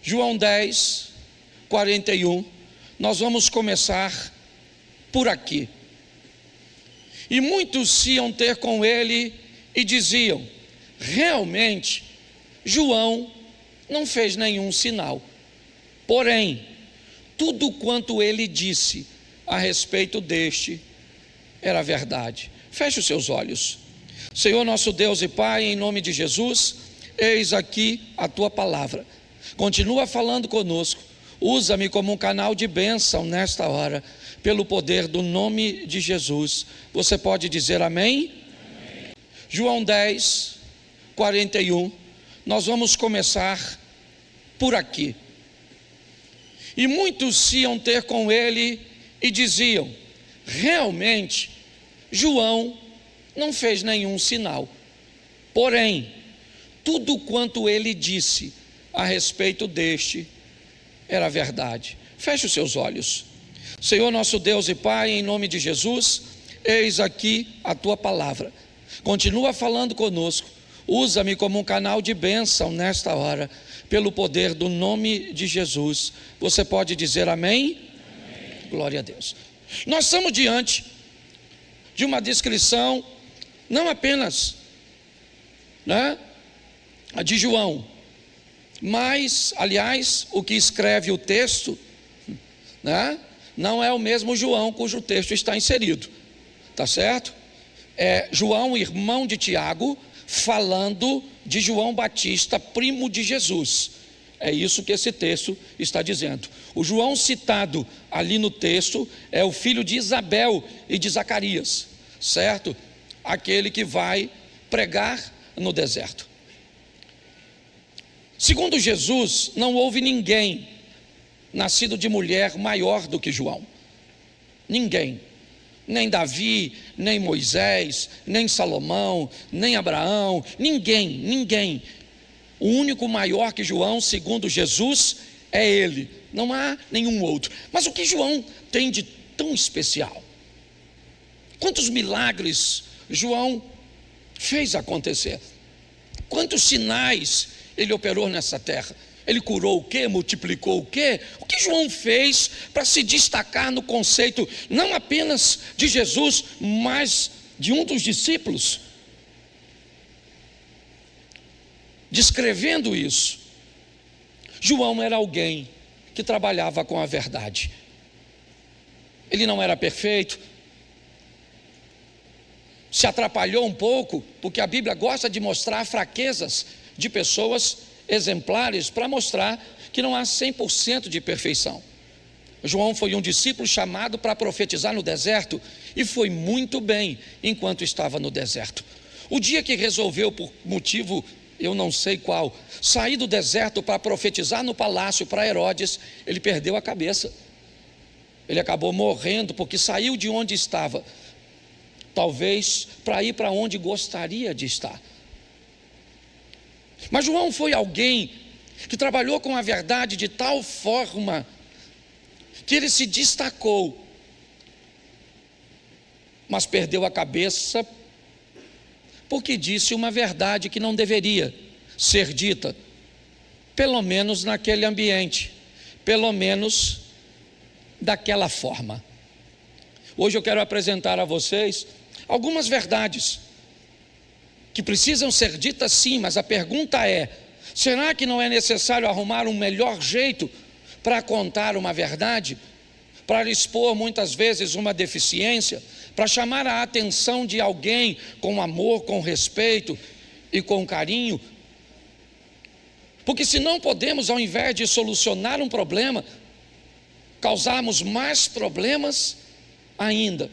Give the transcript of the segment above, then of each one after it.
João 10, 41, nós vamos começar por aqui. E muitos se iam ter com ele e diziam: realmente, João não fez nenhum sinal. Porém, tudo quanto ele disse a respeito deste era verdade. Feche os seus olhos. Senhor nosso Deus e Pai, em nome de Jesus, eis aqui a tua palavra. Continua falando conosco. Usa-me como um canal de bênção nesta hora, pelo poder do nome de Jesus. Você pode dizer amém? Amém. João 10, 41, nós vamos começar por aqui. E muitos se iam ter com ele e diziam: realmente, João não fez nenhum sinal. Porém, tudo quanto ele disse a respeito deste era verdade. Feche os seus olhos. Senhor nosso Deus e Pai, em nome de Jesus, eis aqui a tua palavra. Continua falando conosco. Usa-me como um canal de bênção nesta hora, pelo poder do nome de Jesus. Você pode dizer amém? Amém. Glória a Deus. Nós estamos diante de uma descrição, não apenas, de João, mas, aliás, o que escreve o texto, não é o mesmo João cujo texto está inserido, tá certo? É João, irmão de Tiago, falando de João Batista, primo de Jesus. É isso que esse texto está dizendo. O João citado ali no texto é o filho de Isabel e de Zacarias, certo? Aquele que vai pregar no deserto. Segundo Jesus, não houve ninguém nascido de mulher maior do que João. Ninguém. Nem Davi, nem Moisés, nem Salomão, nem Abraão, ninguém. O único maior que João, segundo Jesus, é ele. Não há nenhum outro. Mas o que João tem de tão especial? Quantos milagres João fez acontecer? Quantos sinais ele operou nessa terra? Ele curou o quê? Multiplicou o quê? O que João fez para se destacar no conceito não apenas de Jesus, mas de um dos discípulos? Descrevendo isso, João era alguém que trabalhava com a verdade. Ele não era perfeito, se atrapalhou um pouco, porque a Bíblia gosta de mostrar fraquezas de pessoas exemplares para mostrar que não há 100% de perfeição. João foi um discípulo chamado para profetizar no deserto e foi muito bem enquanto estava no deserto. O dia que resolveu, por motivo eu não sei qual, sair do deserto para profetizar no palácio para Herodes, ele perdeu a cabeça. Ele acabou morrendo porque saiu de onde estava, talvez para ir para onde gostaria de estar. Mas João foi alguém que trabalhou com a verdade de tal forma que ele se destacou, mas perdeu a cabeça porque disse uma verdade que não deveria ser dita, pelo menos naquele ambiente, pelo menos daquela forma. Hoje eu quero apresentar a vocês algumas verdades que precisam ser ditas sim, mas a pergunta é: será que não é necessário arrumar um melhor jeito para contar uma verdade, para expor muitas vezes uma deficiência, para chamar a atenção de alguém com amor, com respeito e com carinho? Porque se não podemos, ao invés de solucionar um problema, causarmos mais problemas ainda.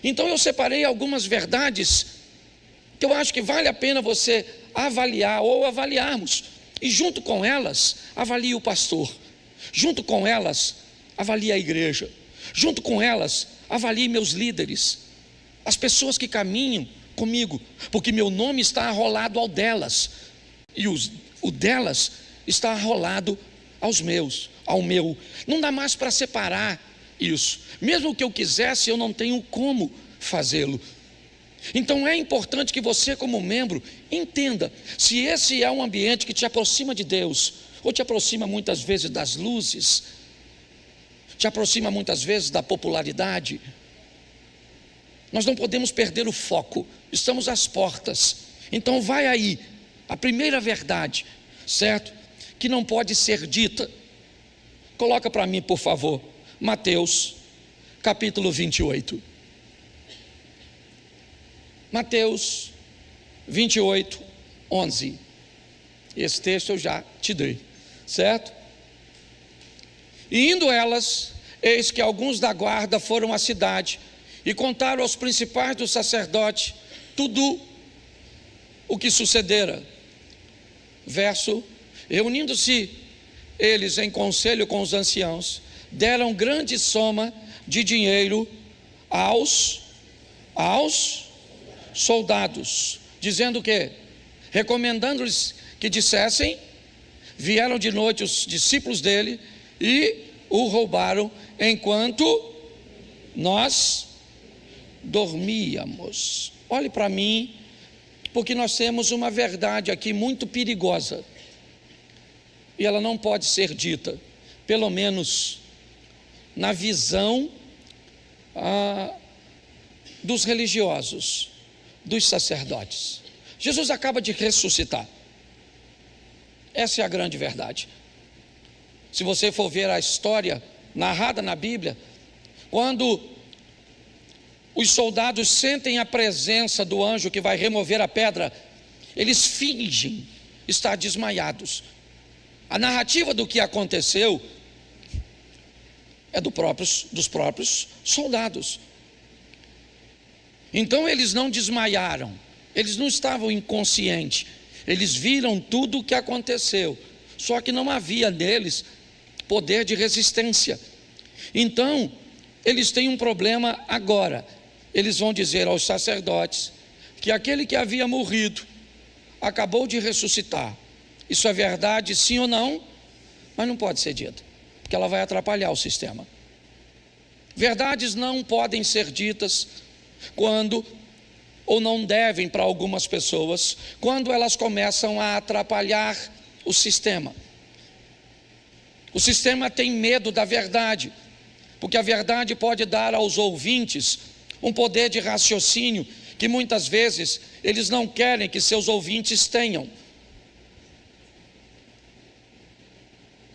Então eu separei algumas verdades que eu acho que vale a pena você avaliar ou avaliarmos, e junto com elas, avalie o pastor, junto com elas, avalie a igreja, junto com elas, avalie meus líderes, as pessoas que caminham comigo, porque meu nome está arrolado ao delas, e o delas está arrolado aos meus, ao meu. Não dá mais para separar isso, mesmo que eu quisesse, eu não tenho como fazê-lo. Então é importante que você, como membro, entenda se esse é um ambiente que te aproxima de Deus, ou te aproxima muitas vezes das luzes, te aproxima muitas vezes da popularidade. Nós não podemos perder o foco, estamos às portas. Então vai aí, a primeira verdade, certo? Que não pode ser dita. Coloca para mim, por favor, Mateus, capítulo 28. Mateus 28, 11. Esse texto eu já te dei, certo? E indo elas, eis que alguns da guarda foram à cidade e contaram aos principais dos sacerdotes tudo o que sucedera. Verso: reunindo-se eles em conselho com os anciãos, deram grande soma de dinheiro aos soldados, dizendo que, recomendando-lhes que dissessem, vieram de noite os discípulos dele e o roubaram enquanto nós dormíamos. Olhe para mim, porque nós temos uma verdade aqui muito perigosa, e ela não pode ser dita, pelo menos na visão dos religiosos, dos sacerdotes. Jesus acaba de ressuscitar. Essa é a grande verdade. Se você for ver a história narrada na Bíblia, quando os soldados sentem a presença do anjo que vai remover a pedra, eles fingem estar desmaiados. A narrativa do que aconteceu é dos próprios soldados. Então eles não desmaiaram, eles não estavam inconscientes, eles viram tudo o que aconteceu, só que não havia neles poder de resistência. Então eles têm um problema agora. Eles vão dizer aos sacerdotes que aquele que havia morrido acabou de ressuscitar. Isso é verdade, sim ou não? Mas não pode ser dito, porque ela vai atrapalhar o sistema. Verdades não podem ser ditas quando, ou não devem para algumas pessoas, quando elas começam a atrapalhar o sistema. O sistema tem medo da verdade, porque a verdade pode dar aos ouvintes um poder de raciocínio que muitas vezes eles não querem que seus ouvintes tenham.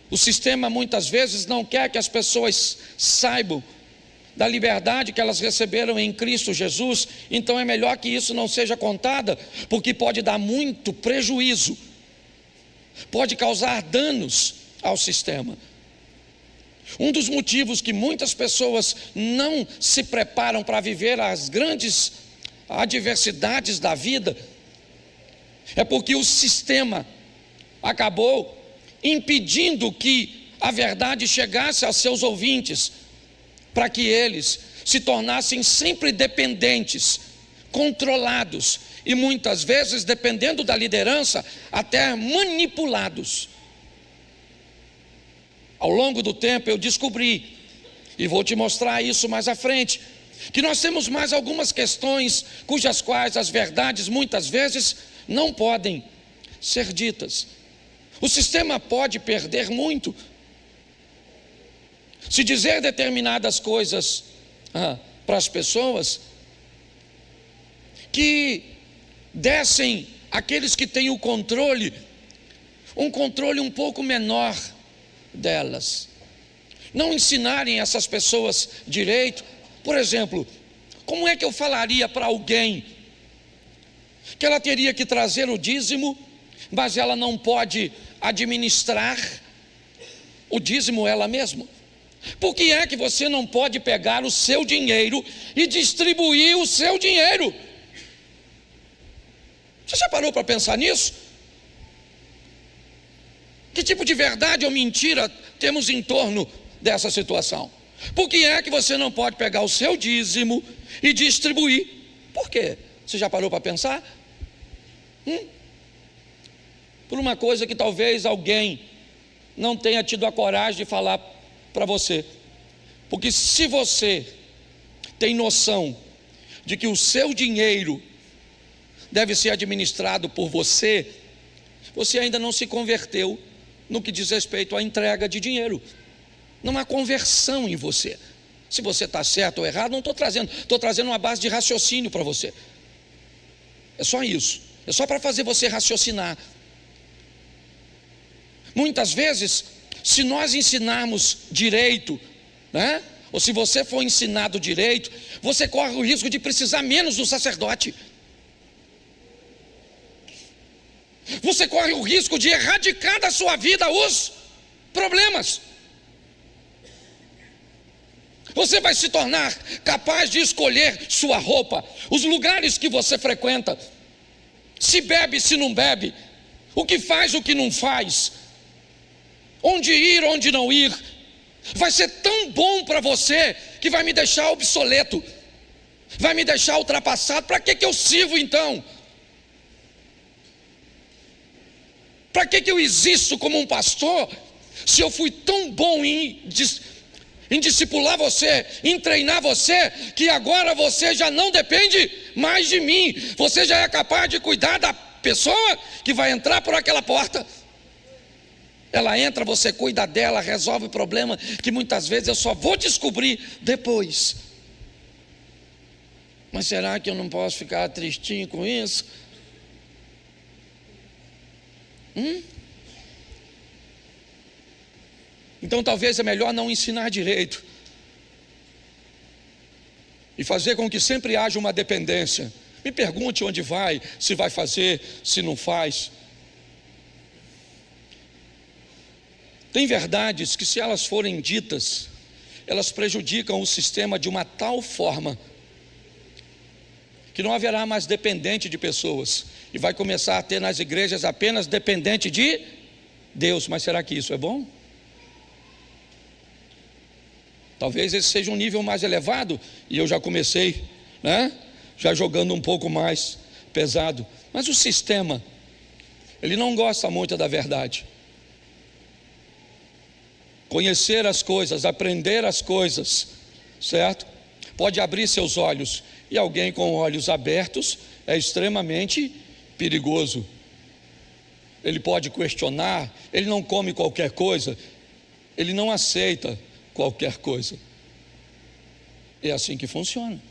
O sistema muitas vezes não quer que as pessoas saibam da liberdade que elas receberam em Cristo Jesus, então é melhor que isso não seja contada, porque pode dar muito prejuízo, pode causar danos ao sistema. Um dos motivos que muitas pessoas não se preparam para viver as grandes adversidades da vida é porque o sistema acabou impedindo que a verdade chegasse aos seus ouvintes, para que eles se tornassem sempre dependentes, controlados e muitas vezes, dependendo da liderança, até manipulados. Ao longo do tempo eu descobri, e vou te mostrar isso mais à frente, que nós temos mais algumas questões cujas quais as verdades muitas vezes não podem ser ditas. O sistema pode perder muito se dizer determinadas coisas para as pessoas que dessem àqueles que têm o controle, um controle um pouco menor delas, não ensinarem essas pessoas direito. Por exemplo, como é que eu falaria para alguém que ela teria que trazer o dízimo, mas ela não pode administrar o dízimo ela mesma? Por que é que você não pode pegar o seu dinheiro e distribuir o seu dinheiro? Você já parou para pensar nisso? Que tipo de verdade ou mentira temos em torno dessa situação? Por que é que você não pode pegar o seu dízimo e distribuir? Por quê? Você já parou para pensar? Por uma coisa que talvez alguém não tenha tido a coragem de falar para você. Porque se você tem noção de que o seu dinheiro deve ser administrado por você, você ainda não se converteu no que diz respeito à entrega de dinheiro. Não há conversão em você. Se você está certo ou errado, não estou trazendo uma base de raciocínio para você. É só isso, é só para fazer você raciocinar. Muitas vezes, se nós ensinarmos direito, né? Ou se você for ensinado direito, você corre o risco de precisar menos do sacerdote. Você corre o risco de erradicar da sua vida os problemas. Você vai se tornar capaz de escolher sua roupa, os lugares que você frequenta, se bebe, se não bebe, o que faz, o que não faz, onde ir, onde não ir. Vai ser tão bom para você que vai me deixar obsoleto, vai me deixar ultrapassado. Para que eu sirvo então? Para que eu existo como um pastor, se eu fui tão bom em discipular você, em treinar você, que agora você já não depende mais de mim, você já é capaz de cuidar da pessoa que vai entrar por aquela porta. Ela entra, você cuida dela, resolve o problema, que muitas vezes eu só vou descobrir depois. Mas será que eu não posso ficar tristinho com isso? Então talvez é melhor não ensinar direito e fazer com que sempre haja uma dependência. Me pergunte onde vai, se vai fazer, se não faz. Tem verdades que, se elas forem ditas, elas prejudicam o sistema de uma tal forma que não haverá mais dependente de pessoas, e vai começar a ter nas igrejas apenas dependente de Deus. Mas será que isso é bom? Talvez esse seja um nível mais elevado, e eu já comecei, né? Já jogando um pouco mais pesado. Mas o sistema, ele não gosta muito da verdade. Conhecer as coisas, aprender as coisas, certo? Pode abrir seus olhos, e alguém com olhos abertos é extremamente perigoso. Ele pode questionar, ele não come qualquer coisa, ele não aceita qualquer coisa. É assim que funciona.